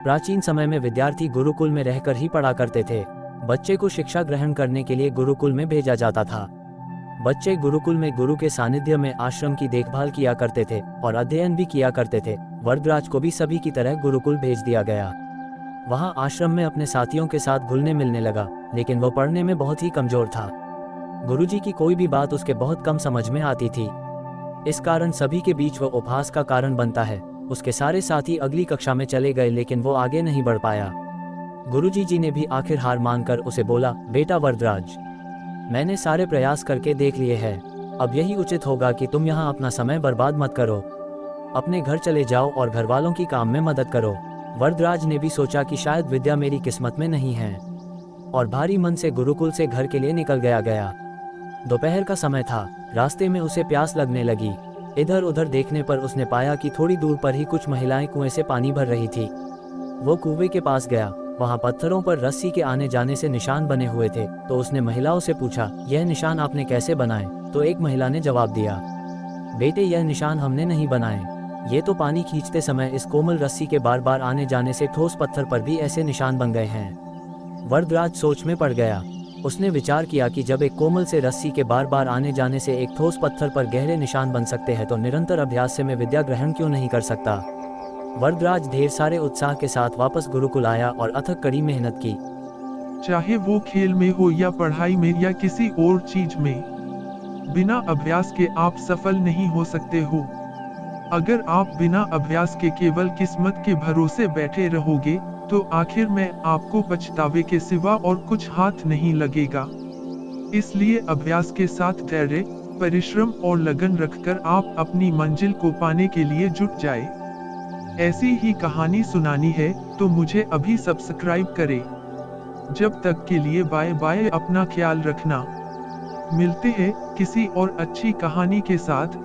प्राचीन समय में विद्यार्थी गुरुकुल में रहकर ही पढ़ा करते थे। बच्चे को शिक्षा ग्रहण करने के लिए गुरुकुल में भेजा जाता था। बच्चे गुरुकुल में गुरु के सानिध्य में आश्रम की देखभाल किया करते थे और अध्ययन भी किया करते थे। वरदराज को भी सभी की तरह गुरुकुल भेज दिया गया। वहाँ आश्रम में अपने साथियों के साथ घुलने मिलने लगा, लेकिन वो पढ़ने में बहुत ही कमजोर था। गुरुजी की कोई भी बात उसके बहुत कम समझ में आती थी। इस कारण सभी के बीच वो उपहास का कारण बनता है। उसके सारे साथी अगली कक्षा में चले गए, लेकिन वो आगे नहीं बढ़ पाया। गुरुजी जी ने भी आखिर हार मानकर उसे बोला, बेटा वरदराज, मैंने सारे प्रयास करके देख लिए हैं। अब यही उचित होगा कि तुम यहाँ अपना समय बर्बाद मत करो। अपने घर चले जाओ और घर वालों की काम में मदद करो। वरदराज ने भी सोचा कि शायद विद्या मेरी किस्मत में नहीं है, और भारी मन से गुरुकुल से घर के लिए निकल गया। दोपहर का समय था। रास्ते में उसे प्यास लगने लगी। इधर उधर देखने पर उसने पाया कि थोड़ी दूर पर ही कुछ महिलाएं कुएं से पानी भर रही थी। वो कुएं के पास गया। वहां पत्थरों पर रस्सी के आने जाने से निशान बने हुए थे। तो उसने महिलाओं से पूछा, यह निशान आपने कैसे बनाए? तो एक महिला ने जवाब दिया, बेटे, यह निशान हमने नहीं बनाए। ये तो पानी खींचते समय इस कोमल रस्सी के बार बार आने जाने से ठोस पत्थर पर भी ऐसे निशान बन गए हैं। वरदराज सोच में पड़ गया। उसने विचार किया कि जब एक कोमल से रस्सी के बार बार आने जाने से एक ठोस पत्थर पर गहरे निशान बन सकते हैं, तो निरंतर अभ्यास से मैं विद्या ग्रहण क्यों नहीं कर सकता। वरदराज ढेर सारे उत्साह के साथ वापस गुरुकुल आया और अथक कड़ी मेहनत की। चाहे वो खेल में हो या पढ़ाई में या किसी और चीज में, बिना अभ्यास के आप सफल नहीं हो सकते हो। अगर आप बिना अभ्यास के केवल किस्मत के भरोसे बैठे रहोगे, तो आखिर में आपको पछतावे के सिवा और कुछ हाथ नहीं लगेगा। इसलिए अभ्यास के साथ धैर्य, परिश्रम और लगन रखकर आप अपनी मंजिल को पाने के लिए जुट जाए। ऐसी ही कहानी सुनानी है तो मुझे अभी सब्सक्राइब करें। जब तक के लिए बाय बाय, अपना ख्याल रखना। मिलते हैं किसी और अच्छी कहानी के साथ।